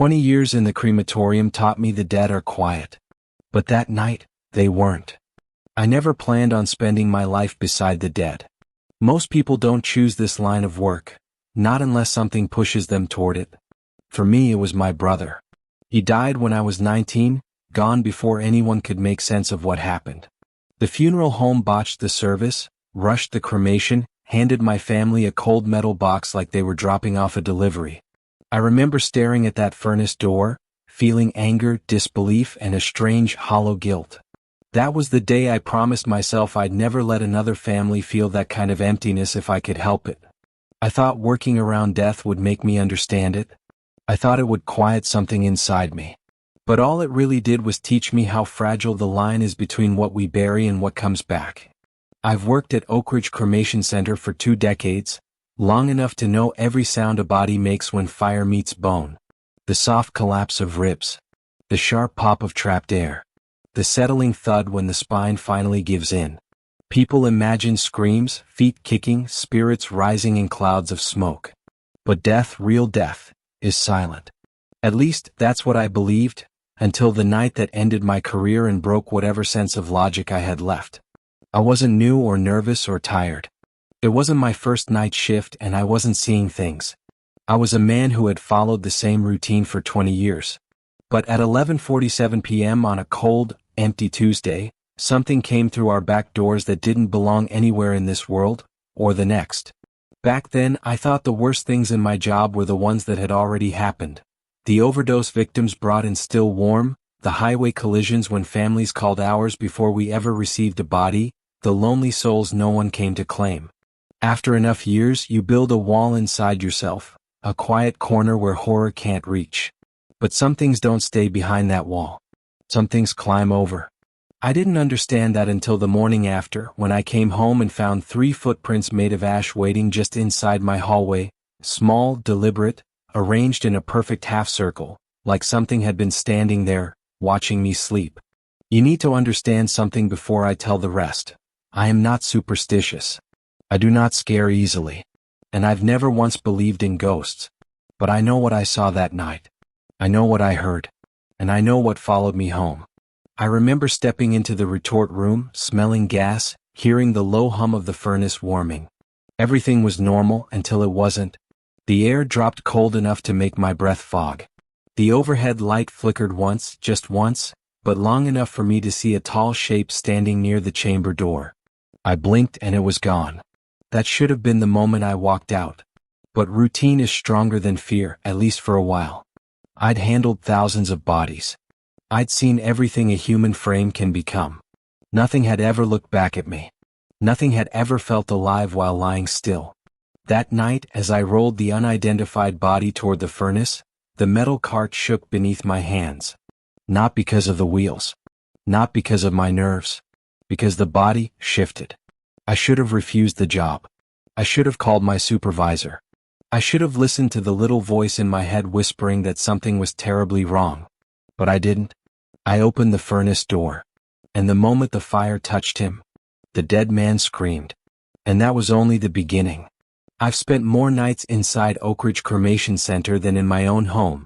20 years in the crematorium taught me the dead are quiet. But that night, they weren't. I never planned on spending my life beside the dead. Most people don't choose this line of work, not unless something pushes them toward it. For me, it was my brother. He died when I was 19, gone before anyone could make sense of what happened. The funeral home botched the service, rushed the cremation, handed my family a cold metal box like they were dropping off a delivery. I remember staring at that furnace door, feeling anger, disbelief, and a strange, hollow guilt. That was the day I promised myself I'd never let another family feel that kind of emptiness if I could help it. I thought working around death would make me understand it. I thought it would quiet something inside me. But all it really did was teach me how fragile the line is between what we bury and what comes back. I've worked at Oak Ridge Cremation Center for 2 decades, long enough to know every sound a body makes when fire meets bone. The soft collapse of ribs. The sharp pop of trapped air. The settling thud when the spine finally gives in. People imagine screams, feet kicking, spirits rising in clouds of smoke. But death, real death, is silent. At least, that's what I believed, until the night that ended my career and broke whatever sense of logic I had left. I wasn't new or nervous or tired. It wasn't my first night shift and I wasn't seeing things. I was a man who had followed the same routine for 20 years. But at 11:47 p.m. on a cold, empty Tuesday, something came through our back doors that didn't belong anywhere in this world, or the next. Back then, I thought the worst things in my job were the ones that had already happened. The overdose victims brought in still warm, the highway collisions when families called hours before we ever received a body, the lonely souls no one came to claim. After enough years, you build a wall inside yourself, a quiet corner where horror can't reach. But some things don't stay behind that wall. Some things climb over. I didn't understand that until the morning after, when I came home and found 3 footprints made of ash waiting just inside my hallway, small, deliberate, arranged in a perfect half circle, like something had been standing there, watching me sleep. You need to understand something before I tell the rest. I am not superstitious. I do not scare easily. And I've never once believed in ghosts. But I know what I saw that night. I know what I heard. And I know what followed me home. I remember stepping into the retort room, smelling gas, hearing the low hum of the furnace warming. Everything was normal until it wasn't. The air dropped cold enough to make my breath fog. The overhead light flickered once, just once, but long enough for me to see a tall shape standing near the chamber door. I blinked and it was gone. That should have been the moment I walked out. But routine is stronger than fear, at least for a while. I'd handled thousands of bodies. I'd seen everything a human frame can become. Nothing had ever looked back at me. Nothing had ever felt alive while lying still. That night, as I rolled the unidentified body toward the furnace, the metal cart shook beneath my hands. Not because of the wheels. Not because of my nerves. Because the body shifted. I should have refused the job. I should have called my supervisor. I should have listened to the little voice in my head whispering that something was terribly wrong. But I didn't. I opened the furnace door. And the moment the fire touched him, the dead man screamed. And that was only the beginning. I've spent more nights inside Oak Ridge Cremation Center than in my own home.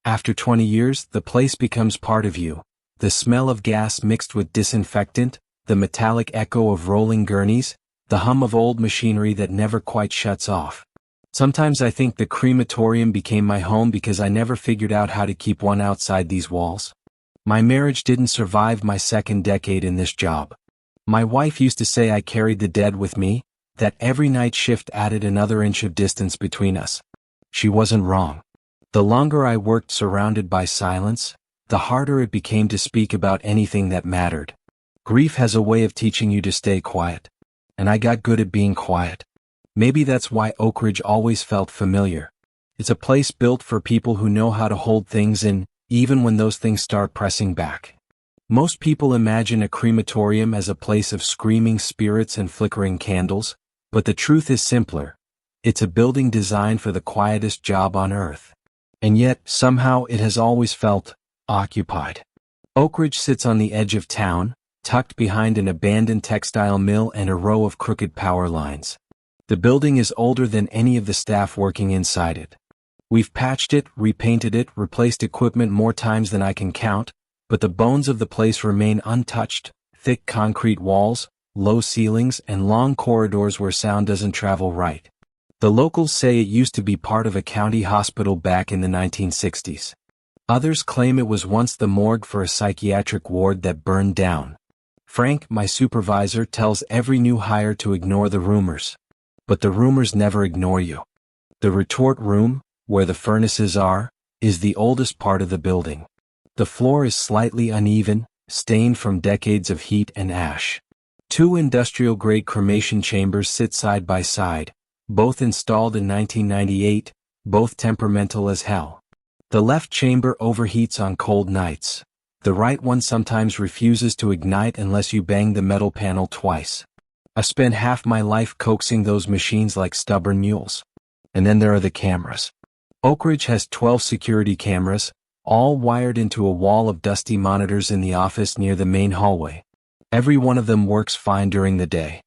After 20 years, the place becomes part of you. The smell of gas mixed with disinfectant, the metallic echo of rolling gurneys, the hum of old machinery that never quite shuts off. Sometimes I think the crematorium became my home because I never figured out how to keep one outside these walls. My marriage didn't survive my 2nd decade in this job. My wife used to say I carried the dead with me, that every night shift added another inch of distance between us. She wasn't wrong. The longer I worked surrounded by silence, the harder it became to speak about anything that mattered. Grief has a way of teaching you to stay quiet. And I got good at being quiet. Maybe that's why Oak Ridge always felt familiar. It's a place built for people who know how to hold things in, even when those things start pressing back. Most people imagine a crematorium as a place of screaming spirits and flickering candles, but the truth is simpler. It's a building designed for the quietest job on earth. And yet, somehow it has always felt occupied. Oak Ridge sits on the edge of town, tucked behind an abandoned textile mill and a row of crooked power lines. The building is older than any of the staff working inside it. We've patched it, repainted it, replaced equipment more times than I can count, but the bones of the place remain untouched: thick concrete walls, low ceilings, and long corridors where sound doesn't travel right. The locals say it used to be part of a county hospital back in the 1960s. Others claim it was once the morgue for a psychiatric ward that burned down. Frank, my supervisor, tells every new hire to ignore the rumors. But the rumors never ignore you. The retort room, where the furnaces are, is the oldest part of the building. The floor is slightly uneven, stained from decades of heat and ash. 2 industrial-grade cremation chambers sit side by side, both installed in 1998, both temperamental as hell. The left chamber overheats on cold nights. The right one sometimes refuses to ignite unless you bang the metal panel twice. I've spent half my life coaxing those machines like stubborn mules. And then there are the cameras. Oak Ridge has 12 security cameras, all wired into a wall of dusty monitors in the office near the main hallway. Every one of them works fine during the day.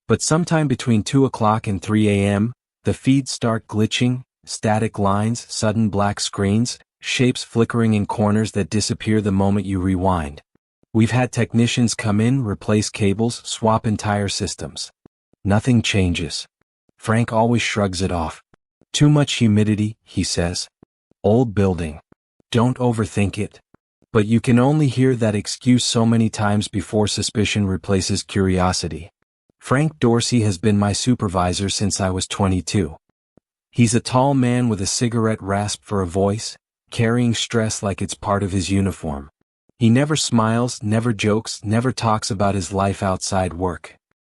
But sometime between 2 o'clock and 3 a.m., the feeds start glitching: static lines, sudden black screens, shapes flickering in corners that disappear the moment you rewind. We've had technicians come in, replace cables, swap entire systems. Nothing changes. Frank always shrugs it off. Too much humidity, he says. Old building. Don't overthink it. But you can only hear that excuse so many times before suspicion replaces curiosity. Frank Dorsey has been my supervisor since I was 22. He's a tall man with a cigarette rasp for a voice, carrying stress like it's part of his uniform. He never smiles, never jokes, never talks about his life outside work.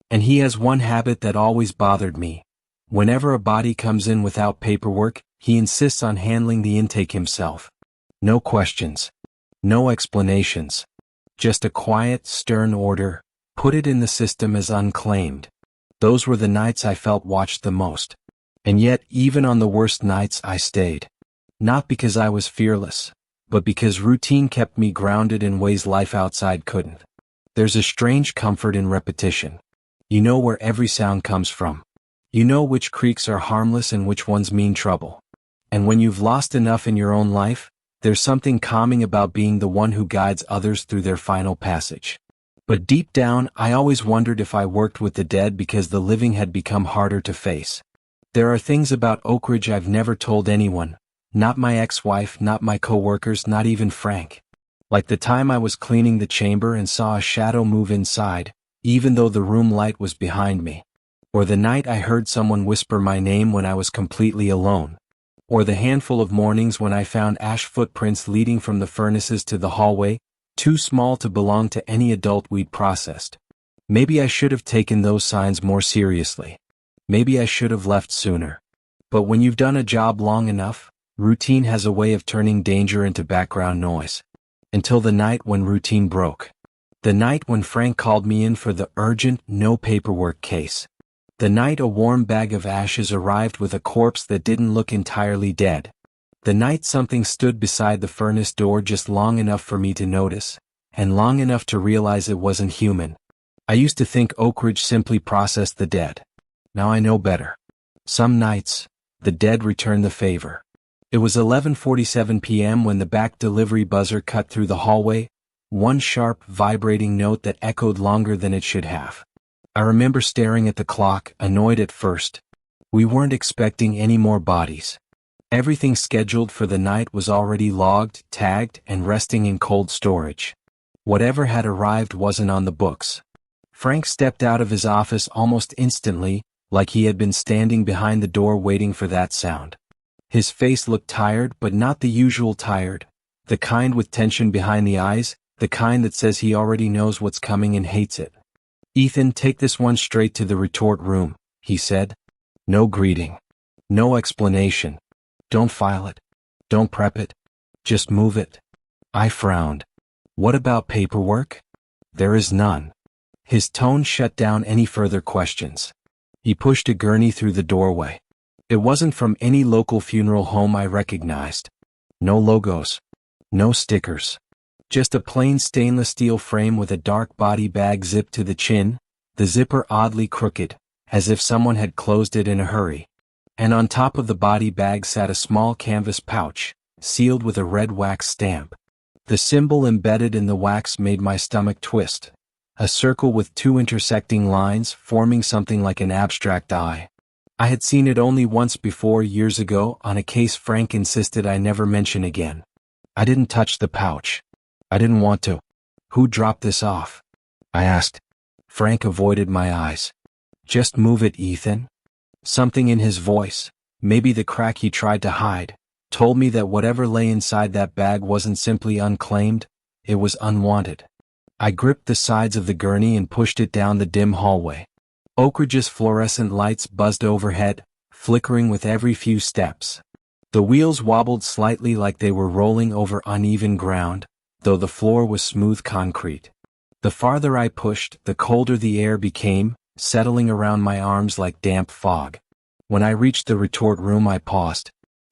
And he has one habit that always bothered me. Whenever a body comes in without paperwork, he insists on handling the intake himself. No questions. No explanations. Just a quiet, stern order: put it in the system as unclaimed. Those were the nights I felt watched the most. And yet, even on the worst nights, I stayed. Not because I was fearless, but because routine kept me grounded in ways life outside couldn't. There's a strange comfort in repetition. You know where every sound comes from. You know which creaks are harmless and which ones mean trouble. And when you've lost enough in your own life, there's something calming about being the one who guides others through their final passage. But deep down, I always wondered if I worked with the dead because the living had become harder to face. There are things about Oak Ridge I've never told anyone, not my ex-wife, not my co-workers, not even Frank. Like the time I was cleaning the chamber and saw a shadow move inside, even though the room light was behind me. Or the night I heard someone whisper my name when I was completely alone. Or the handful of mornings when I found ash footprints leading from the furnaces to the hallway, too small to belong to any adult we'd processed. Maybe I should have taken those signs more seriously. Maybe I should have left sooner. But when you've done a job long enough, routine has a way of turning danger into background noise. Until the night when routine broke. The night when Frank called me in for the urgent, no paperwork case. The night a warm bag of ashes arrived with a corpse that didn't look entirely dead. The night something stood beside the furnace door just long enough for me to notice, and long enough to realize it wasn't human. I used to think Oak Ridge simply processed the dead. Now I know better. Some nights, the dead return the favor. It was 11:47 p.m. when the back delivery buzzer cut through the hallway, one sharp, vibrating note that echoed longer than it should have. I remember staring at the clock, annoyed at first. We weren't expecting any more bodies. Everything scheduled for the night was already logged, tagged, and resting in cold storage. Whatever had arrived wasn't on the books. Frank stepped out of his office almost instantly, like he had been standing behind the door waiting for that sound. His face looked tired, but not the usual tired. The kind with tension behind the eyes, the kind that says he already knows what's coming and hates it. "Ethan, take this one straight to the retort room," he said. "No greeting. No explanation. Don't file it. Don't prep it. Just move it." I frowned. "What about paperwork?" "There is none." His tone shut down any further questions. He pushed a gurney through the doorway. It wasn't from any local funeral home I recognized. No logos. No stickers. Just a plain stainless steel frame with a dark body bag zipped to the chin, the zipper oddly crooked, as if someone had closed it in a hurry. and on top of the body bag sat a small canvas pouch, sealed with a red wax stamp. The symbol embedded in the wax made my stomach twist. A circle with two intersecting lines forming something like an abstract eye. I had seen it only once before years ago on a case Frank insisted I never mention again. I didn't touch the pouch. I didn't want to. Who dropped this off? I asked. Frank avoided my eyes. Just move it, Ethan. Something in his voice, maybe the crack he tried to hide, told me that whatever lay inside that bag wasn't simply unclaimed, it was unwanted. I gripped the sides of the gurney and pushed it down the dim hallway. Ochreous fluorescent lights buzzed overhead, flickering with every few steps. The wheels wobbled slightly like they were rolling over uneven ground, though the floor was smooth concrete. The farther I pushed, the colder the air became, settling around my arms like damp fog. When I reached the retort room, I paused.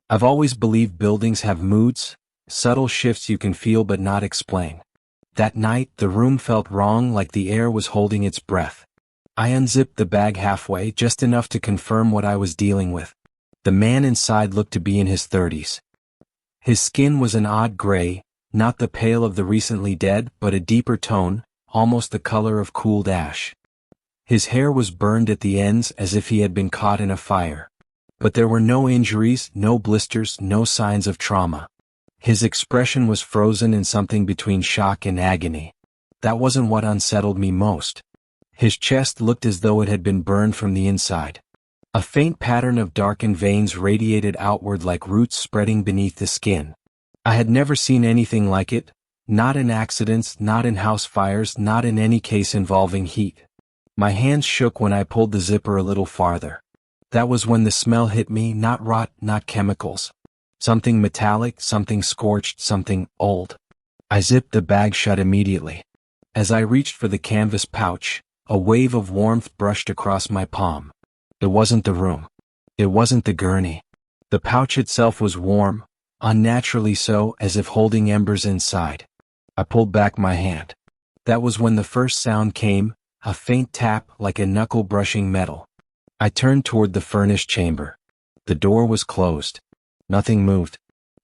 I've always believed buildings have moods, subtle shifts you can feel but not explain. That night, the room felt wrong, like the air was holding its breath. I unzipped the bag halfway, just enough to confirm what I was dealing with. The man inside looked to be in his 30s. His skin was an odd gray, not the pale of the recently dead, but a deeper tone, almost the color of cooled ash. His hair was burned at the ends as if he had been caught in a fire. But there were no injuries, no blisters, no signs of trauma. His expression was frozen in something between shock and agony. That wasn't what unsettled me most. His chest looked as though it had been burned from the inside. A faint pattern of darkened veins radiated outward like roots spreading beneath the skin. I had never seen anything like it, not in accidents, not in house fires, not in any case involving heat. My hands shook when I pulled the zipper a little farther. That was when the smell hit me, not rot, not chemicals. Something metallic, something scorched, something old. I zipped the bag shut immediately. As I reached for the canvas pouch, a wave of warmth brushed across my palm. It wasn't the room. It wasn't the gurney. The pouch itself was warm, unnaturally so, as if holding embers inside. I pulled back my hand. That was when the first sound came, a faint tap like a knuckle brushing metal. I turned toward the furnace chamber. The door was closed. Nothing moved.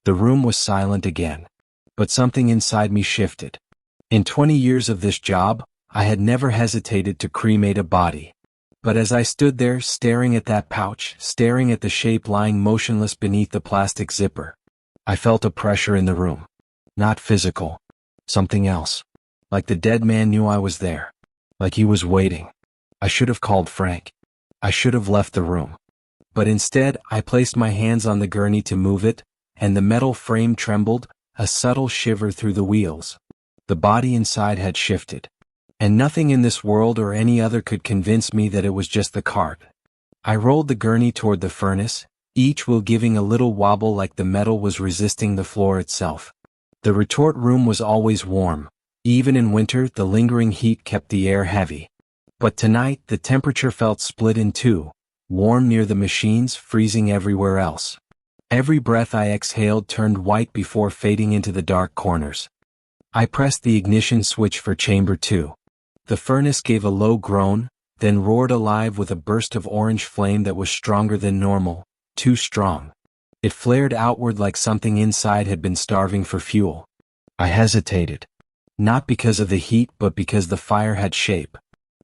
The room was silent again. But something inside me shifted. In 20 years of this job, I had never hesitated to cremate a body. But as I stood there staring at that pouch, staring at the shape lying motionless beneath the plastic zipper, I felt a pressure in the room. Not physical. Something else. Like the dead man knew I was there. Like he was waiting. I should have called Frank. I should have left the room. But instead, I placed my hands on the gurney to move it, and the metal frame trembled, a subtle shiver through the wheels. The body inside had shifted. And nothing in this world or any other could convince me that it was just the cart. I rolled the gurney toward the furnace, each wheel giving a little wobble like the metal was resisting the floor itself. The retort room was always warm. Even in winter, the lingering heat kept the air heavy. But tonight, the temperature felt split in two, warm near the machines, freezing everywhere else. Every breath I exhaled turned white before fading into the dark corners. I pressed the ignition switch for chamber 2. The furnace gave a low groan, then roared alive with a burst of orange flame that was stronger than normal, too strong. It flared outward like something inside had been starving for fuel. I hesitated. Not because of the heat but because the fire had shape.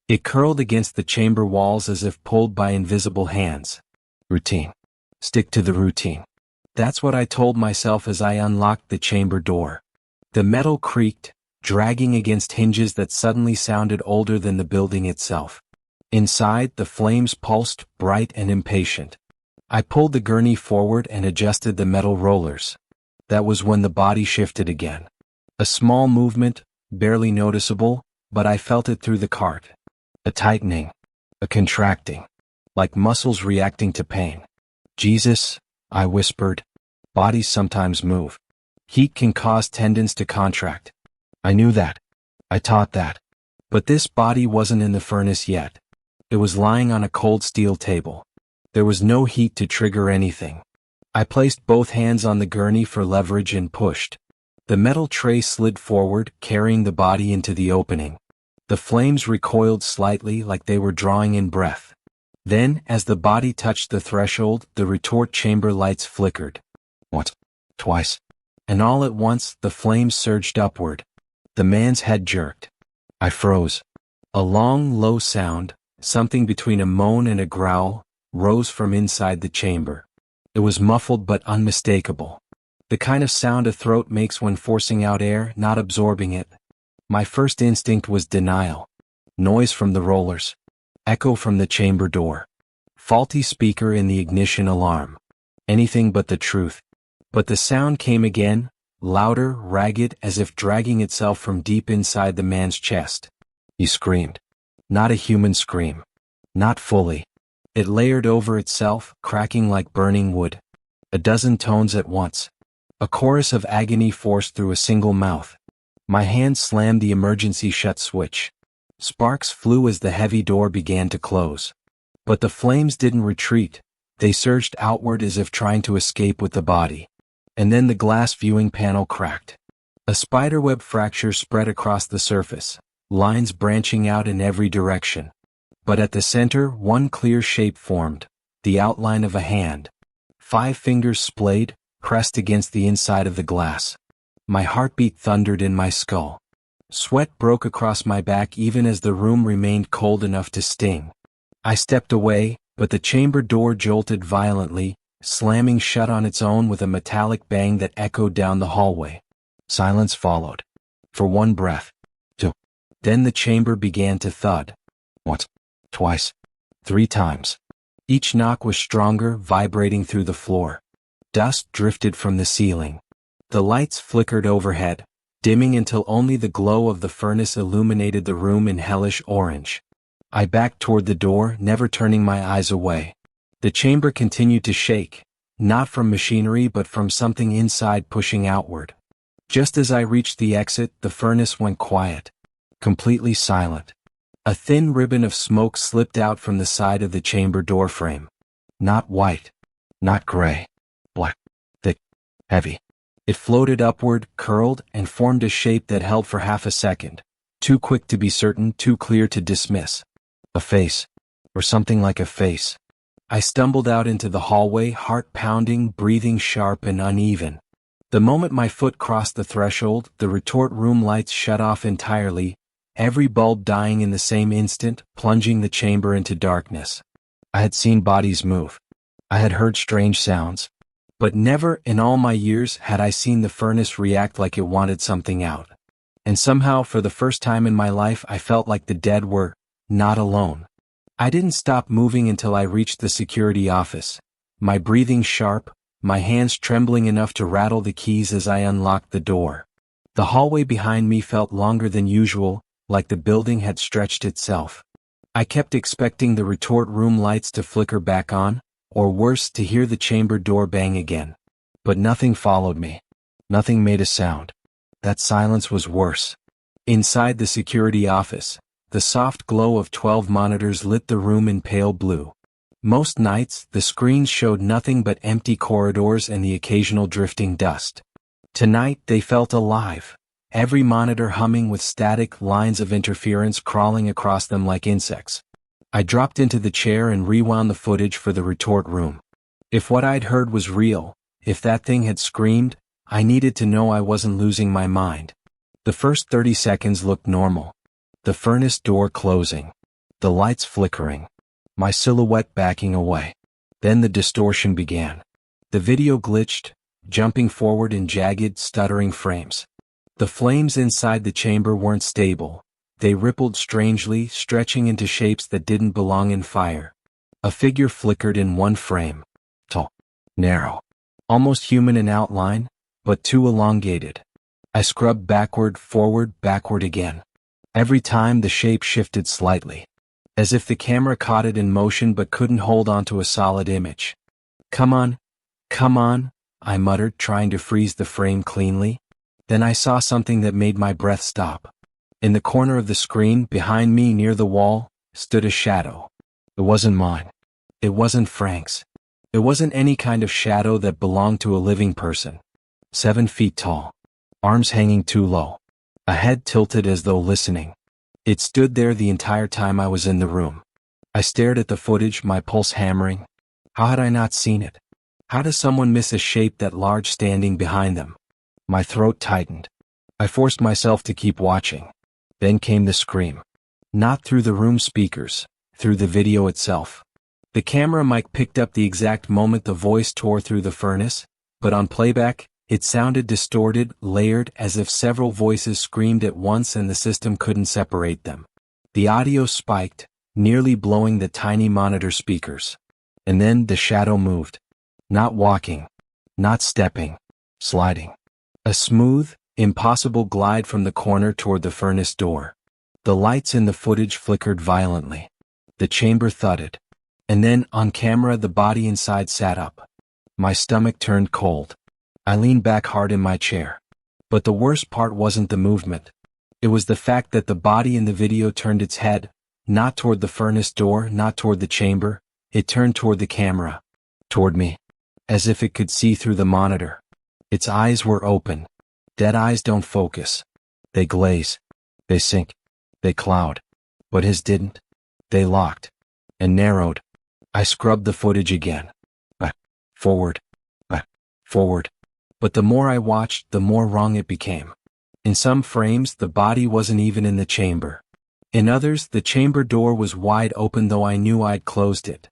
It curled against the chamber walls as if pulled by invisible hands. Routine. Stick to the routine. That's what I told myself as I unlocked the chamber door. The metal creaked, dragging against hinges that suddenly sounded older than the building itself. Inside, the flames pulsed, bright and impatient. I pulled the gurney forward and adjusted the metal rollers. That was when the body shifted again. A small movement, barely noticeable, but I felt it through the cart. A tightening, a contracting, like muscles reacting to pain. Jesus, I whispered. Bodies sometimes move. Heat can cause tendons to contract. I knew that. I taught that. But this body wasn't in the furnace yet. It was lying on a cold steel table. There was no heat to trigger anything. I placed both hands on the gurney for leverage and pushed. The metal tray slid forward, carrying the body into the opening. The flames recoiled slightly like they were drawing in breath. Then, as the body touched the threshold, the retort chamber lights flickered. Once, twice, and all at once the flames surged upward. The man's head jerked. I froze. A long, low sound, something between a moan and a growl, rose from inside the chamber. It was muffled but unmistakable. The kind of sound a throat makes when forcing out air, not absorbing it. My first instinct was denial. Noise from the rollers. Echo from the chamber door. Faulty speaker in the ignition alarm. Anything but the truth. But the sound came again, louder, ragged, as if dragging itself from deep inside the man's chest. He screamed. Not a human scream. Not fully. It layered over itself, cracking like burning wood. A dozen tones at once. A chorus of agony forced through a single mouth. My hand slammed the emergency shut switch. Sparks flew as the heavy door began to close. But the flames didn't retreat. They surged outward as if trying to escape with the body. And then the glass viewing panel cracked. A spiderweb fracture spread across the surface, lines branching out in every direction. But at the center, one clear shape formed, the outline of a hand. 5 fingers splayed, pressed against the inside of the glass. My heartbeat thundered in my skull. Sweat broke across my back even as the room remained cold enough to sting. I stepped away, but the chamber door jolted violently, slamming shut on its own with a metallic bang that echoed down the hallway. Silence followed. For one breath. 2. Then the chamber began to thud. Once. Twice. 3 times. Each knock was stronger, vibrating through the floor. Dust drifted from the ceiling. The lights flickered overhead, dimming until only the glow of the furnace illuminated the room in hellish orange. I backed toward the door, never turning my eyes away. The chamber continued to shake, not from machinery but from something inside pushing outward. Just as I reached the exit, the furnace went quiet. Completely silent. A thin ribbon of smoke slipped out from the side of the chamber doorframe. Not white. Not gray. Black. Thick. Heavy. It floated upward, curled, and formed a shape that held for half a second. Too quick to be certain, too clear to dismiss. A face. Or something like a face. I stumbled out into the hallway, heart pounding, breathing sharp and uneven. The moment my foot crossed the threshold, the retort room lights shut off entirely, every bulb dying in the same instant, plunging the chamber into darkness. I had seen bodies move. I had heard strange sounds. But never in all my years had I seen the furnace react like it wanted something out. And somehow, for the first time in my life, I felt like the dead were not alone. I didn't stop moving until I reached the security office, my breathing sharp, my hands trembling enough to rattle the keys as I unlocked the door. The hallway behind me felt longer than usual, like the building had stretched itself. I kept expecting the retort room lights to flicker back on, or worse, to hear the chamber door bang again. But nothing followed me. Nothing made a sound. That silence was worse. Inside the security office, the soft glow of 12 monitors lit the room in pale blue. Most nights, the screens showed nothing but empty corridors and the occasional drifting dust. Tonight, they felt alive. Every monitor humming with static, lines of interference crawling across them like insects. I dropped into the chair and rewound the footage for the retort room. If what I'd heard was real, if that thing had screamed, I needed to know I wasn't losing my mind. The first 30 seconds looked normal. The furnace door closing. The lights flickering. My silhouette backing away. Then the distortion began. The video glitched, jumping forward in jagged, stuttering frames. The flames inside the chamber weren't stable. They rippled strangely, stretching into shapes that didn't belong in fire. A figure flickered in one frame. Tall. Narrow. Almost human in outline, but too elongated. I scrubbed backward, forward, backward again. Every time the shape shifted slightly. As if the camera caught it in motion but couldn't hold onto a solid image. Come on, I muttered, trying to freeze the frame cleanly. Then I saw something that made my breath stop. In the corner of the screen, behind me near the wall, stood a shadow. It wasn't mine. It wasn't Frank's. It wasn't any kind of shadow that belonged to a living person. 7 feet tall. Arms hanging too low. A head tilted as though listening. It stood there the entire time I was in the room. I stared at the footage, my pulse hammering. How had I not seen it? How does someone miss a shape that large standing behind them? My throat tightened. I forced myself to keep watching. Then came the scream. Not through the room speakers, through the video itself. The camera mic picked up the exact moment the voice tore through the furnace, but on playback, it sounded distorted, layered, as if several voices screamed at once and the system couldn't separate them. The audio spiked, nearly blowing the tiny monitor speakers. And then the shadow moved. Not walking. Not stepping. Sliding. A smooth, impossible glide from the corner toward the furnace door. The lights in the footage flickered violently. The chamber thudded. And then, on camera, the body inside sat up. My stomach turned cold. I leaned back hard in my chair. But the worst part wasn't the movement. It was the fact that the body in the video turned its head, not toward the furnace door, not toward the chamber. It turned toward the camera. Toward me. As if it could see through the monitor. Its eyes were open. Dead eyes don't focus. They glaze. They sink. They cloud. But his didn't. They locked. And narrowed. I scrubbed the footage again. Back. Forward. Back. Forward. But the more I watched, the more wrong it became. In some frames, the body wasn't even in the chamber. In others, the chamber door was wide open though I knew I'd closed it.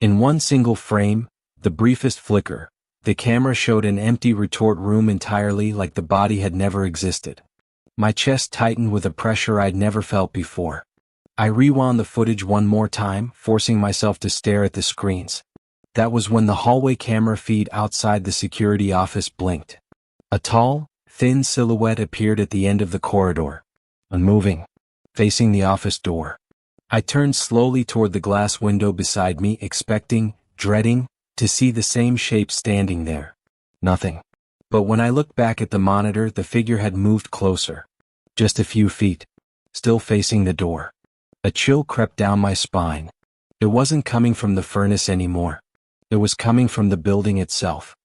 In one single frame, the briefest flicker, the camera showed an empty retort room entirely, like the body had never existed. My chest tightened with a pressure I'd never felt before. I rewound the footage one more time, forcing myself to stare at the screens. That was when the hallway camera feed outside the security office blinked. A tall, thin silhouette appeared at the end of the corridor, unmoving, facing the office door. I turned slowly toward the glass window beside me, expecting, dreading, to see the same shape standing there. Nothing. But when I looked back at the monitor, the figure had moved closer. Just a few feet. Still facing the door. A chill crept down my spine. It wasn't coming from the furnace anymore. It was coming from the building itself.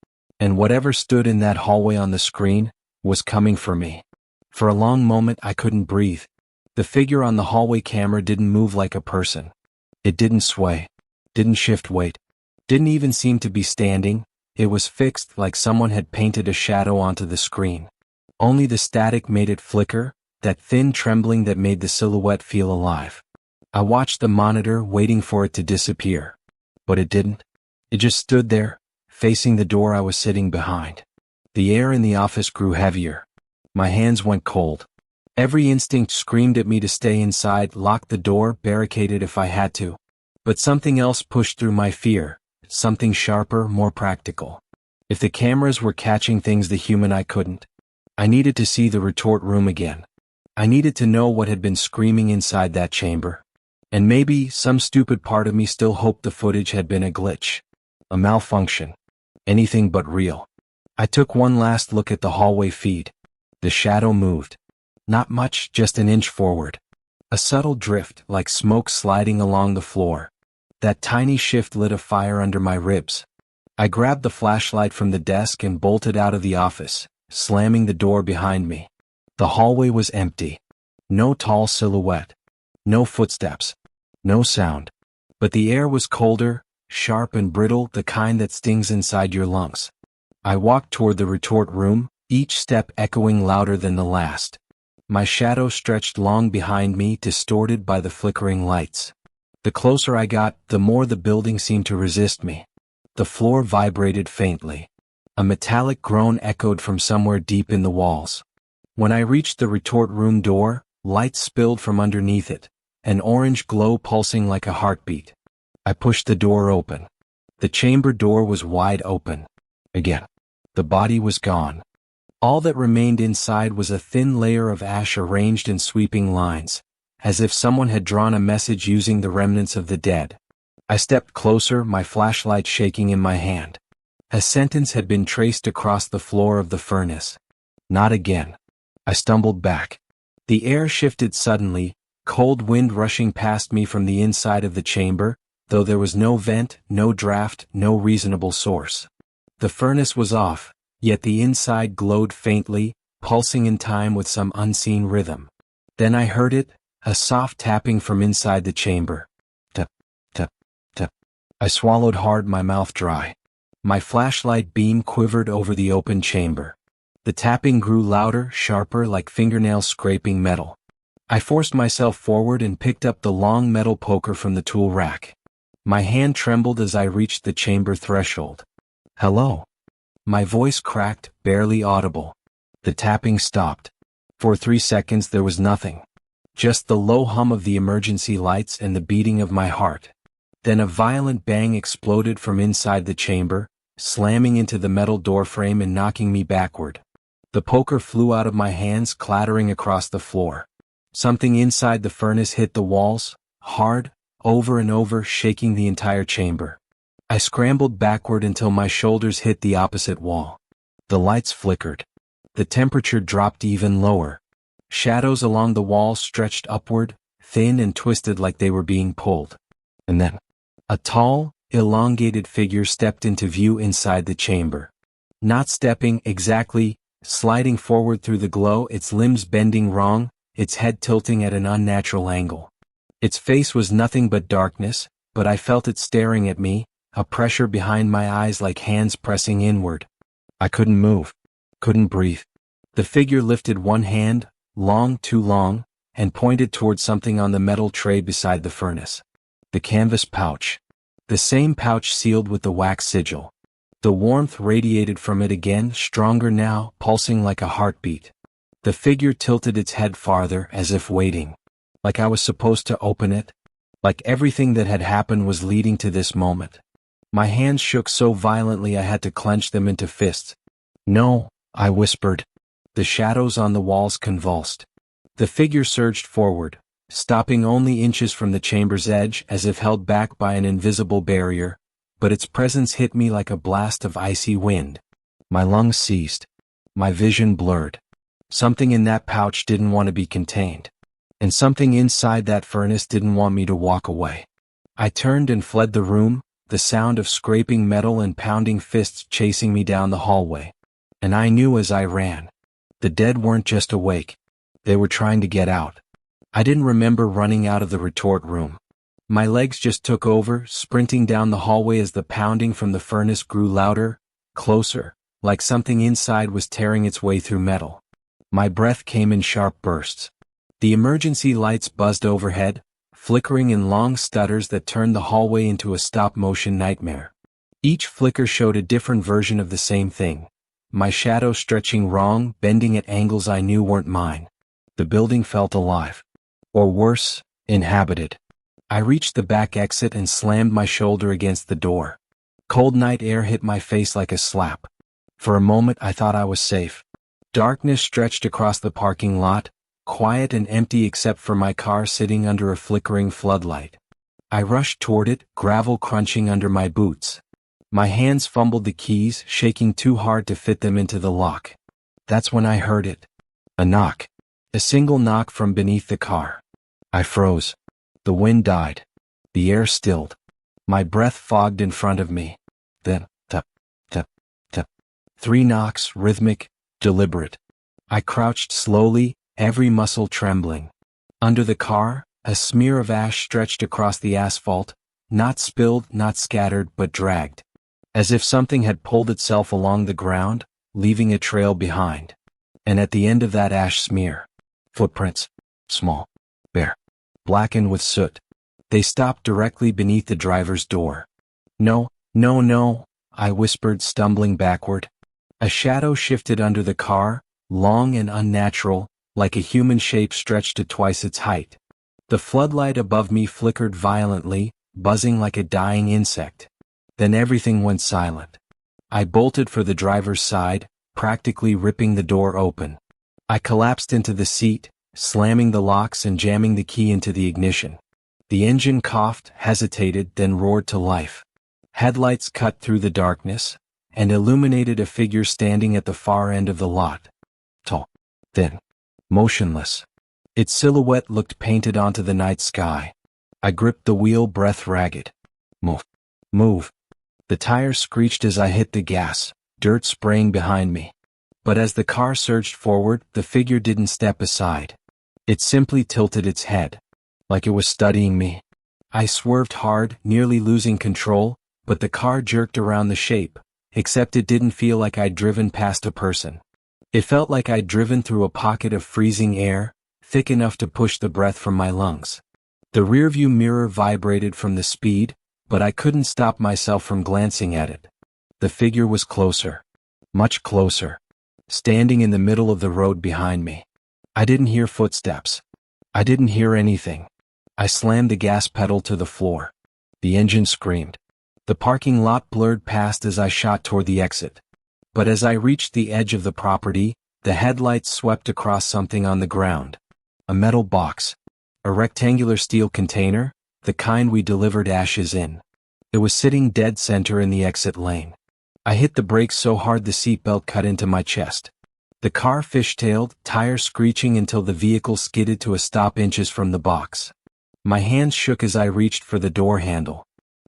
And whatever stood in that hallway on the screen was coming for me. For a long moment I couldn't breathe. The figure on the hallway camera didn't move like a person. It didn't sway. Didn't shift weight. Didn't even seem to be standing. It was fixed, like someone had painted a shadow onto the screen. Only the static made it flicker, that thin trembling that made the silhouette feel alive. I watched the monitor, waiting for it to disappear. But it didn't. It just stood there, facing the door I was sitting behind. The air in the office grew heavier. My hands went cold. Every instinct screamed at me to stay inside, lock the door, barricade it if I had to. But something else pushed through my fear, something sharper, more practical. If the cameras were catching things the human eye couldn't, I needed to see the retort room again. I needed to know what had been screaming inside that chamber. And maybe some stupid part of me still hoped the footage had been a glitch, a malfunction, anything but real. I took one last look at the hallway feed. The shadow moved. Not much, just an inch forward. A subtle drift, like smoke sliding along the floor. That tiny shift lit a fire under my ribs. I grabbed the flashlight from the desk and bolted out of the office, slamming the door behind me. The hallway was empty. No tall silhouette. No footsteps. No sound. But the air was colder, sharp and brittle, the kind that stings inside your lungs. I walked toward the retort room, each step echoing louder than the last. My shadow stretched long behind me, distorted by the flickering lights. The closer I got, the more the building seemed to resist me. The floor vibrated faintly. A metallic groan echoed from somewhere deep in the walls. When I reached the retort room door, light spilled from underneath it, an orange glow pulsing like a heartbeat. I pushed the door open. The chamber door was wide open. Again. The body was gone. All that remained inside was a thin layer of ash arranged in sweeping lines, as if someone had drawn a message using the remnants of the dead. I stepped closer, my flashlight shaking in my hand. A sentence had been traced across the floor of the furnace. Not again. I stumbled back. The air shifted suddenly, cold wind rushing past me from the inside of the chamber, though there was no vent, no draft, no reasonable source. The furnace was off, yet the inside glowed faintly, pulsing in time with some unseen rhythm. Then I heard it, a soft tapping from inside the chamber. Tap, I swallowed hard, my mouth dry. My flashlight beam quivered over the open chamber. The tapping grew louder, sharper, like fingernails scraping metal. I forced myself forward and picked up the long metal poker from the tool rack. My hand trembled as I reached the chamber threshold. "Hello?" My voice cracked, barely audible. The tapping stopped. For 3 seconds there was nothing. Just the low hum of the emergency lights and the beating of my heart. Then a violent bang exploded from inside the chamber, slamming into the metal doorframe and knocking me backward. The poker flew out of my hands, clattering across the floor. Something inside the furnace hit the walls, hard, over and over, shaking the entire chamber. I scrambled backward until my shoulders hit the opposite wall. The lights flickered. The temperature dropped even lower. Shadows along the wall stretched upward, thin and twisted like they were being pulled. And then, a tall, elongated figure stepped into view inside the chamber. Not stepping exactly, sliding forward through the glow, its limbs bending wrong, its head tilting at an unnatural angle. Its face was nothing but darkness, but I felt it staring at me, a pressure behind my eyes like hands pressing inward. I couldn't move, couldn't breathe. The figure lifted one hand, long, too long, and pointed toward something on the metal tray beside the furnace. The canvas pouch. The same pouch sealed with the wax sigil. The warmth radiated from it again, stronger now, pulsing like a heartbeat. The figure tilted its head farther, as if waiting. Like I was supposed to open it. Like everything that had happened was leading to this moment. My hands shook so violently I had to clench them into fists. "No," I whispered. The shadows on the walls convulsed. The figure surged forward, stopping only inches from the chamber's edge as if held back by an invisible barrier, but its presence hit me like a blast of icy wind. My lungs seized. My vision blurred. Something in that pouch didn't want to be contained. And something inside that furnace didn't want me to walk away. I turned and fled the room, the sound of scraping metal and pounding fists chasing me down the hallway. And I knew as I ran. The dead weren't just awake. They were trying to get out. I didn't remember running out of the retort room. My legs just took over, sprinting down the hallway as the pounding from the furnace grew louder, closer, like something inside was tearing its way through metal. My breath came in sharp bursts. The emergency lights buzzed overhead, flickering in long stutters that turned the hallway into a stop-motion nightmare. Each flicker showed a different version of the same thing. My shadow stretching wrong, bending at angles I knew weren't mine. The building felt alive. Or worse, inhabited. I reached the back exit and slammed my shoulder against the door. Cold night air hit my face like a slap. For a moment I thought I was safe. Darkness stretched across the parking lot, quiet and empty except for my car sitting under a flickering floodlight. I rushed toward it, gravel crunching under my boots. My hands fumbled the keys, shaking too hard to fit them into the lock. That's when I heard it. A knock. A single knock from beneath the car. I froze. The wind died. The air stilled. My breath fogged in front of me. Then, tap, tap, tap. 3 knocks, rhythmic, deliberate. I crouched slowly, every muscle trembling. Under the car, a smear of ash stretched across the asphalt, not spilled, not scattered, but dragged. As if something had pulled itself along the ground, leaving a trail behind. And at the end of that ash smear, footprints. Small. Bare. Blackened with soot. They stopped directly beneath the driver's door. "No, no, no," I whispered, stumbling backward. A shadow shifted under the car, long and unnatural, like a human shape stretched to twice its height. The floodlight above me flickered violently, buzzing like a dying insect. Then everything went silent. I bolted for the driver's side, practically ripping the door open. I collapsed into the seat, slamming the locks and jamming the key into the ignition. The engine coughed, hesitated, then roared to life. Headlights cut through the darkness, and illuminated a figure standing at the far end of the lot. Tall, thin, motionless. Its silhouette looked painted onto the night sky. I gripped the wheel, breath ragged. "Move. Move." The tires screeched as I hit the gas, dirt spraying behind me. But as the car surged forward, the figure didn't step aside. It simply tilted its head, like it was studying me. I swerved hard, nearly losing control, but the car jerked around the shape, except it didn't feel like I'd driven past a person. It felt like I'd driven through a pocket of freezing air, thick enough to push the breath from my lungs. The rearview mirror vibrated from the speed, but I couldn't stop myself from glancing at it. The figure was closer. Much closer. Standing in the middle of the road behind me. I didn't hear footsteps. I didn't hear anything. I slammed the gas pedal to the floor. The engine screamed. The parking lot blurred past as I shot toward the exit. But as I reached the edge of the property, the headlights swept across something on the ground. A metal box. A rectangular steel container, the kind we delivered ashes in. It was sitting dead center in the exit lane. I hit the brakes so hard the seatbelt cut into my chest. The car fishtailed, tires screeching until the vehicle skidded to a stop inches from the box. My hands shook as I reached for the door handle.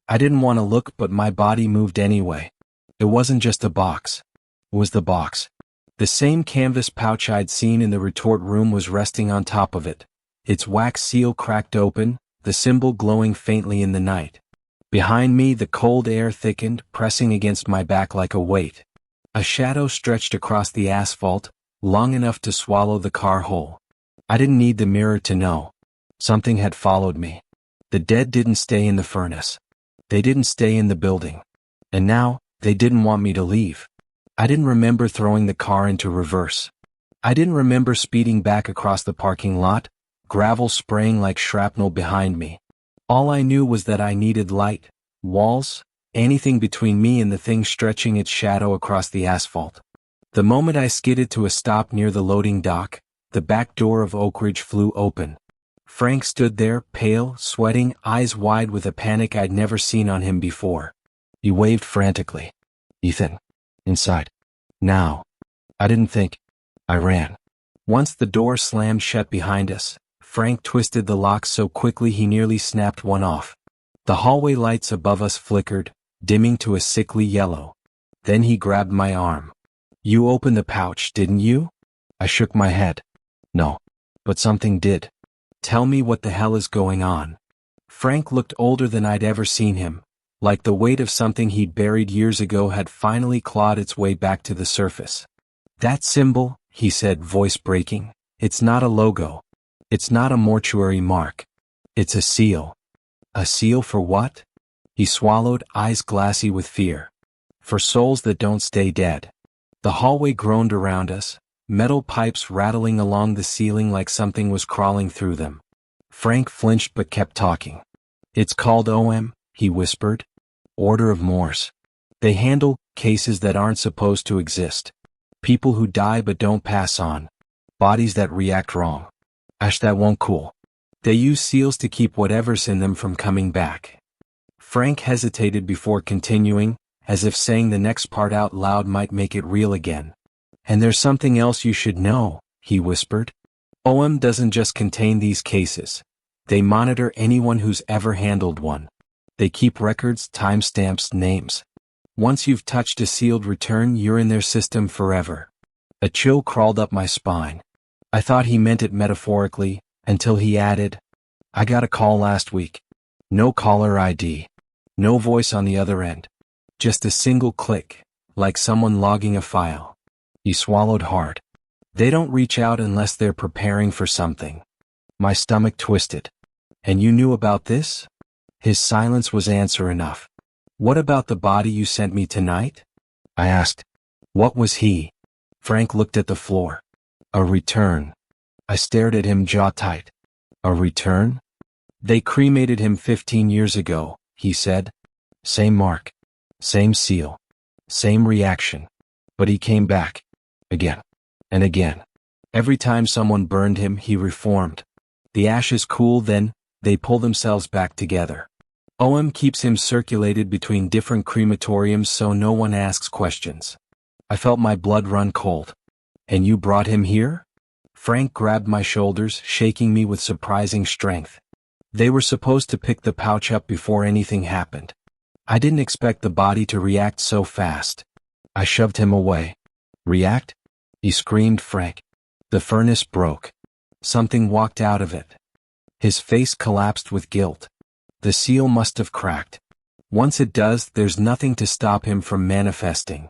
I didn't want to look, but my body moved anyway. It wasn't just a box. It was the box. The same canvas pouch I'd seen in the retort room was resting on top of it. Its wax seal cracked open, the symbol glowing faintly in the night. Behind me the cold air thickened, pressing against my back like a weight. A shadow stretched across the asphalt, long enough to swallow the car whole. I didn't need the mirror to know. Something had followed me. The dead didn't stay in the furnace. They didn't stay in the building. And now, they didn't want me to leave. I didn't remember throwing the car into reverse. I didn't remember speeding back across the parking lot, gravel spraying like shrapnel behind me. All I knew was that I needed light, walls, anything between me and the thing stretching its shadow across the asphalt. The moment I skidded to a stop near the loading dock, the back door of Oak Ridge flew open. Frank stood there, pale, sweating, eyes wide with a panic I'd never seen on him before. He waved frantically. "Ethan. Inside. Now." I didn't think. I ran. Once the door slammed shut behind us, Frank twisted the lock so quickly he nearly snapped one off. The hallway lights above us flickered, dimming to a sickly yellow. Then he grabbed my arm. "You opened the pouch, didn't you?" I shook my head. "No. But something did. Tell me what the hell is going on." Frank looked older than I'd ever seen him, like the weight of something he'd buried years ago had finally clawed its way back to the surface. "That symbol," he said, voice breaking, "it's not a logo. It's not a mortuary mark. It's a seal." "A seal for what?" He swallowed, eyes glassy with fear. "For souls that don't stay dead." The hallway groaned around us, metal pipes rattling along the ceiling like something was crawling through them. Frank flinched but kept talking. "It's called OM, he whispered. Order of Morse. They handle cases that aren't supposed to exist. People who die but don't pass on. Bodies that react wrong. Ash, that won't cool. They use seals to keep whatever's in them from coming back." Frank hesitated before continuing, as if saying the next part out loud might make it real again. "And there's something else you should know," he whispered. "OM doesn't just contain these cases. They monitor anyone who's ever handled one. They keep records, timestamps, names. Once you've touched a sealed return, you're in their system forever." A chill crawled up my spine. I thought he meant it metaphorically, until he added, "I got a call last week. No caller ID. No voice on the other end. Just a single click, like someone logging a file." He swallowed hard. "They don't reach out unless they're preparing for something." My stomach twisted. "And you knew about this?" His silence was answer enough. "What about the body you sent me tonight?" I asked. "What was he?" Frank looked at the floor. "A return." I stared at him, jaw tight. "A return?" "They cremated him 15 years ago," he said. "Same mark. Same seal. Same reaction. But he came back. Again. And again. Every time someone burned him, he reformed. The ashes cool, then they pull themselves back together. OM keeps him circulated between different crematoriums so no one asks questions." I felt my blood run cold. "And you brought him here?" Frank grabbed my shoulders, shaking me with surprising strength. "They were supposed to pick the pouch up before anything happened. I didn't expect the body to react so fast." I shoved him away. "React?" he screamed. "Frank. The furnace broke. Something walked out of it." His face collapsed with guilt. The seal must have cracked. Once it does, there's nothing to stop him from manifesting.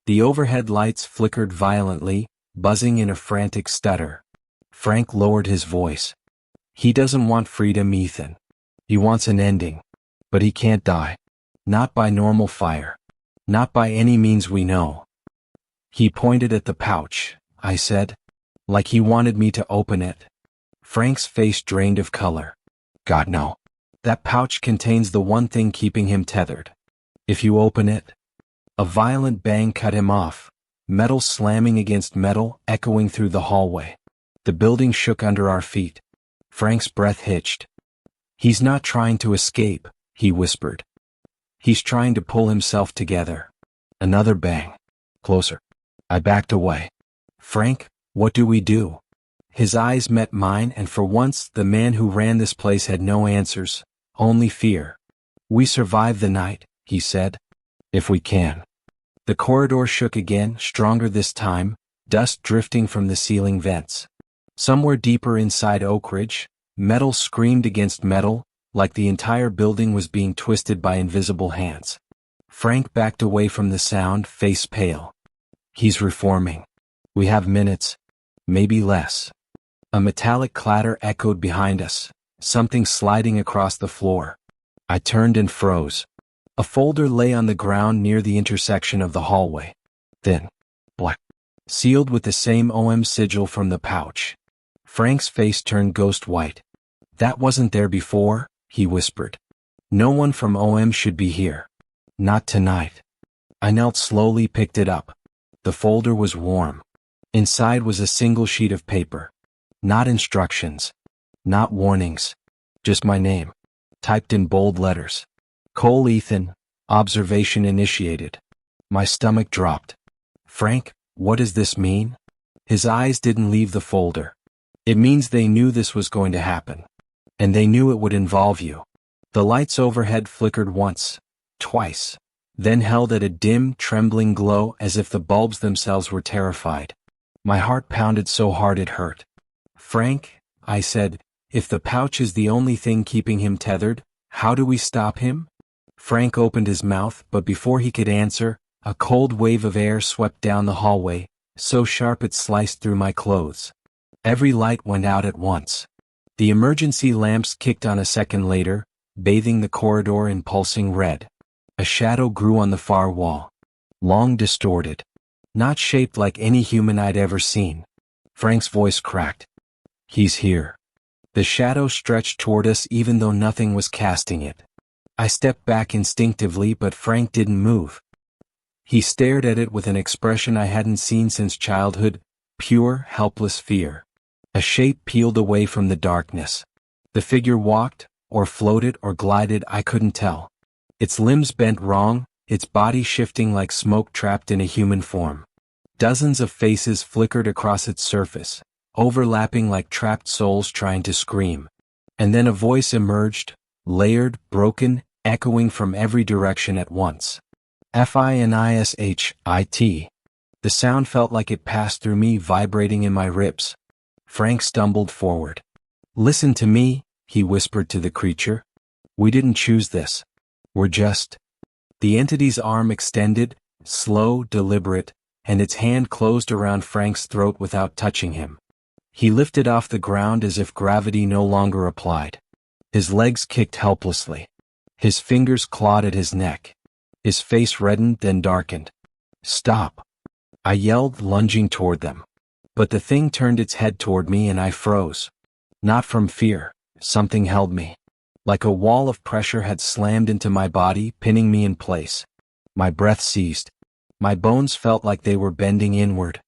The overhead lights flickered violently, buzzing in a frantic stutter. Frank lowered his voice. He doesn't want freedom, Ethan. He wants an ending. But he can't die. Not by normal fire. Not by any means we know. He pointed at the pouch, I said. Like he wanted me to open it. Frank's face drained of color. God, no. That pouch contains the one thing keeping him tethered. If you open it... A violent bang cut him off, metal slamming against metal, echoing through the hallway. The building shook under our feet. Frank's breath hitched. He's not trying to escape, he whispered. He's trying to pull himself together. Another bang. Closer. I backed away. Frank, what do we do? His eyes met mine, and for once the man who ran this place had no answers, only fear. We survive the night, he said. If we can. The corridor shook again, stronger this time, dust drifting from the ceiling vents. Somewhere deeper inside Oak Ridge, metal screamed against metal, like the entire building was being twisted by invisible hands. Frank backed away from the sound, face pale. He's reforming. We have minutes, maybe less. A metallic clatter echoed behind us, something sliding across the floor. I turned and froze. A folder lay on the ground near the intersection of the hallway. Thin, black, sealed with the same OM sigil from the pouch. Frank's face turned ghost white. That wasn't there before, he whispered. No one from OM should be here. Not tonight. I knelt slowly, picked it up. The folder was warm. Inside was a single sheet of paper. Not instructions. Not warnings. Just my name. Typed in bold letters. Cole Ethan, observation initiated. My stomach dropped. Frank, what does this mean? His eyes didn't leave the folder. It means they knew this was going to happen. And they knew it would involve you. The lights overhead flickered once, twice, then held at a dim, trembling glow as if the bulbs themselves were terrified. My heart pounded so hard it hurt. Frank, I said, if the pouch is the only thing keeping him tethered, how do we stop him? Frank opened his mouth, but before he could answer, a cold wave of air swept down the hallway, so sharp it sliced through my clothes. Every light went out at once. The emergency lamps kicked on a second later, bathing the corridor in pulsing red. A shadow grew on the far wall. Long, distorted. Not shaped like any human I'd ever seen. Frank's voice cracked. He's here. The shadow stretched toward us even though nothing was casting it. I stepped back instinctively, but Frank didn't move. He stared at it with an expression I hadn't seen since childhood, pure, helpless fear. A shape peeled away from the darkness. The figure walked, or floated, or glided, I couldn't tell. Its limbs bent wrong, its body shifting like smoke trapped in a human form. Dozens of faces flickered across its surface, overlapping like trapped souls trying to scream. And then a voice emerged, layered, broken, echoing from every direction at once. Finishit. The sound felt like it passed through me, vibrating in my ribs. Frank stumbled forward. Listen to me, he whispered to the creature. We didn't choose this. We're just... The entity's arm extended, slow, deliberate, and its hand closed around Frank's throat without touching him. He lifted off the ground as if gravity no longer applied. His legs kicked helplessly. His fingers clawed at his neck. His face reddened, then darkened. Stop! I yelled, lunging toward them. But the thing turned its head toward me and I froze. Not from fear. Something held me. Like a wall of pressure had slammed into my body, pinning me in place. My breath seized. My bones felt like they were bending inward.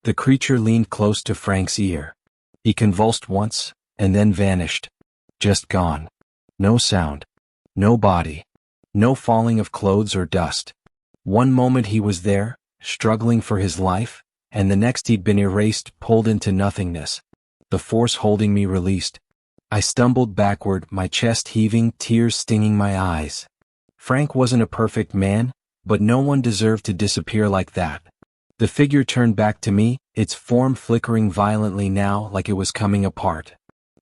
The creature leaned close to Frank's ear. He convulsed once, and then vanished. Just gone. No sound. No body. No falling of clothes or dust. One moment he was there, struggling for his life, and the next he'd been erased, pulled into nothingness. The force holding me released. I stumbled backward, my chest heaving, tears stinging my eyes. Frank wasn't a perfect man, but no one deserved to disappear like that. The figure turned back to me, its form flickering violently now like it was coming apart.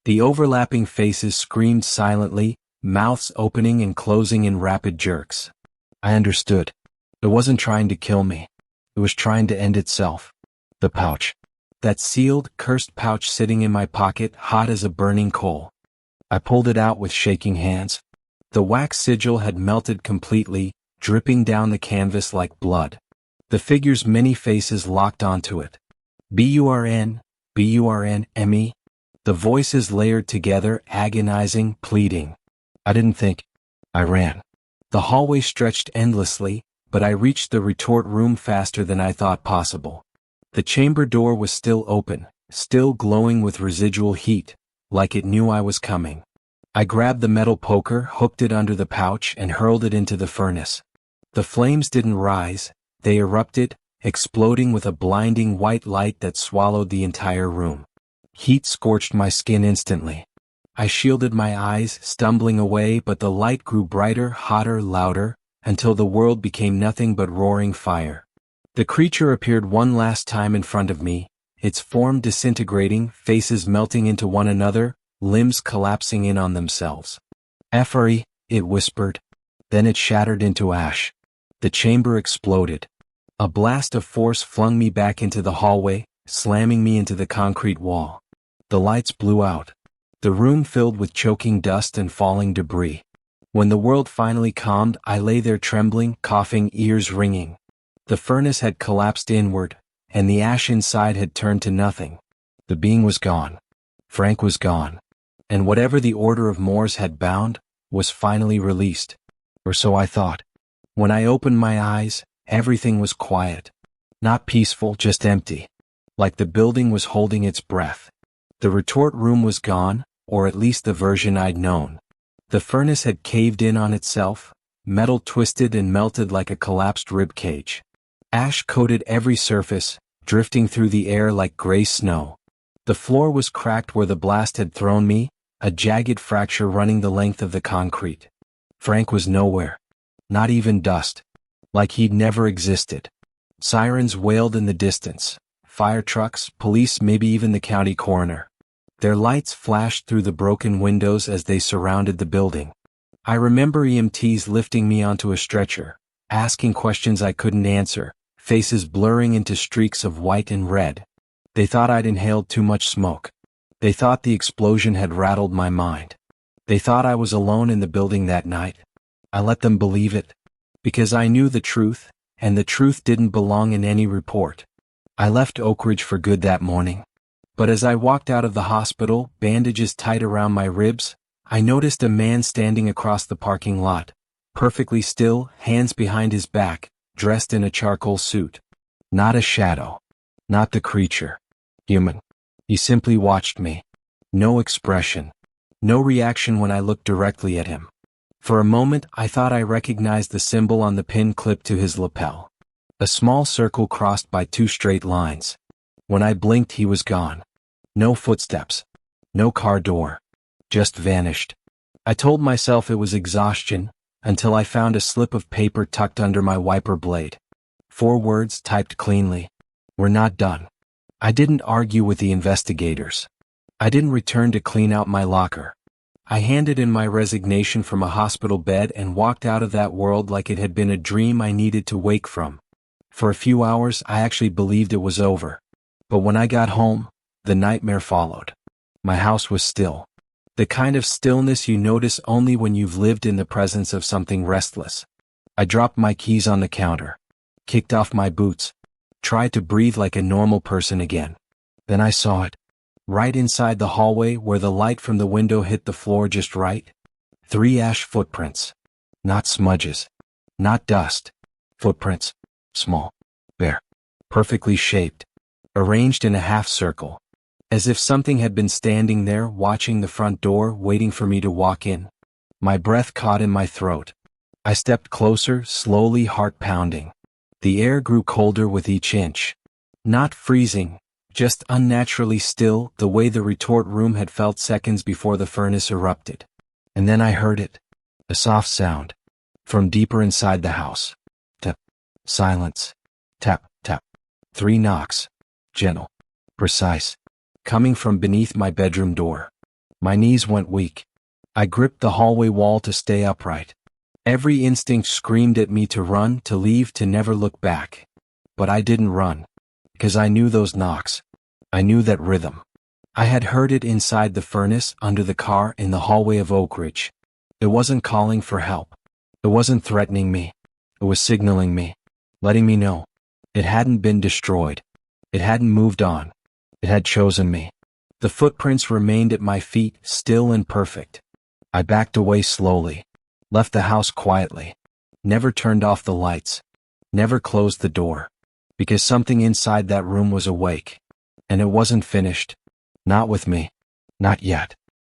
The overlapping faces screamed silently, mouths opening and closing in rapid jerks. I understood. It wasn't trying to kill me. It was trying to end itself. The pouch. That sealed, cursed pouch sitting in my pocket, hot as a burning coal. I pulled it out with shaking hands. The wax sigil had melted completely, dripping down the canvas like blood. The figure's many faces locked onto it. B-U-R-N, B-U-R-N-M-E. The voices layered together, agonizing, pleading. I didn't think. I ran. The hallway stretched endlessly, but I reached the retort room faster than I thought possible. The chamber door was still open, still glowing with residual heat, like it knew I was coming. I grabbed the metal poker, hooked it under the pouch, and hurled it into the furnace. The flames didn't rise, they erupted, exploding with a blinding white light that swallowed the entire room. Heat scorched my skin instantly. I shielded my eyes, stumbling away, but the light grew brighter, hotter, louder, until the world became nothing but roaring fire. The creature appeared one last time in front of me, its form disintegrating, faces melting into one another, limbs collapsing in on themselves. "Effery," it whispered. Then it shattered into ash. The chamber exploded. A blast of force flung me back into the hallway, slamming me into the concrete wall. The lights blew out. The room filled with choking dust and falling debris. When the world finally calmed, I lay there trembling, coughing, ears ringing. The furnace had collapsed inward, and the ash inside had turned to nothing. The being was gone. Frank was gone. And whatever the Order of Moors had bound, was finally released. Or so I thought. When I opened my eyes, everything was quiet. Not peaceful, just empty. Like the building was holding its breath. The retort room was gone, or at least the version I'd known. The furnace had caved in on itself, metal twisted and melted like a collapsed rib cage. Ash coated every surface, drifting through the air like gray snow. The floor was cracked where the blast had thrown me, a jagged fracture running the length of the concrete. Frank was nowhere. Not even dust. Like he'd never existed. Sirens wailed in the distance. Fire trucks, police, maybe even the county coroner. Their lights flashed through the broken windows as they surrounded the building. I remember EMTs lifting me onto a stretcher, asking questions I couldn't answer, faces blurring into streaks of white and red. They thought I'd inhaled too much smoke. They thought the explosion had rattled my mind. They thought I was alone in the building that night. I let them believe it. Because I knew the truth, and the truth didn't belong in any report. I left Oak Ridge for good that morning. But as I walked out of the hospital, bandages tight around my ribs, I noticed a man standing across the parking lot, perfectly still, hands behind his back, dressed in a charcoal suit. Not a shadow. Not the creature. Human. He simply watched me. No expression. No reaction when I looked directly at him. For a moment, I thought I recognized the symbol on the pin clipped to his lapel. A small circle crossed by two straight lines. When I blinked, he was gone. No footsteps. No car door. Just vanished. I told myself it was exhaustion, until I found a slip of paper tucked under my wiper blade. 4 words typed cleanly. "We're not done." I didn't argue with the investigators. I didn't return to clean out my locker. I handed in my resignation from a hospital bed and walked out of that world like it had been a dream I needed to wake from. For a few hours, I actually believed it was over. But when I got home, the nightmare followed. My house was still. The kind of stillness you notice only when you've lived in the presence of something restless. I dropped my keys on the counter, kicked off my boots, tried to breathe like a normal person again. Then I saw it. Right inside the hallway where the light from the window hit the floor just right. 3 ash footprints. Not smudges. Not dust. Footprints. Small. Bare. Perfectly shaped. Arranged in a half circle. As if something had been standing there watching the front door waiting for me to walk in. My breath caught in my throat. I stepped closer, slowly, heart pounding. The air grew colder with each inch. Not freezing. Just unnaturally still, the way the retort room had felt seconds before the furnace erupted. And then I heard it. A soft sound. From deeper inside the house. Tap. Silence. Tap, tap. 3 knocks. Gentle. Precise. Coming from beneath my bedroom door. My knees went weak. I gripped the hallway wall to stay upright. Every instinct screamed at me to run, to leave, to never look back. But I didn't run. Because I knew those knocks. I knew that rhythm. I had heard it inside the furnace, under the car, in the hallway of Oak Ridge. It wasn't calling for help. It wasn't threatening me. It was signaling me. Letting me know. It hadn't been destroyed. It hadn't moved on. It had chosen me. The footprints remained at my feet, still and perfect. I backed away slowly. Left the house quietly. Never turned off the lights. Never closed the door. Because something inside that room was awake. And it wasn't finished. Not with me. Not yet.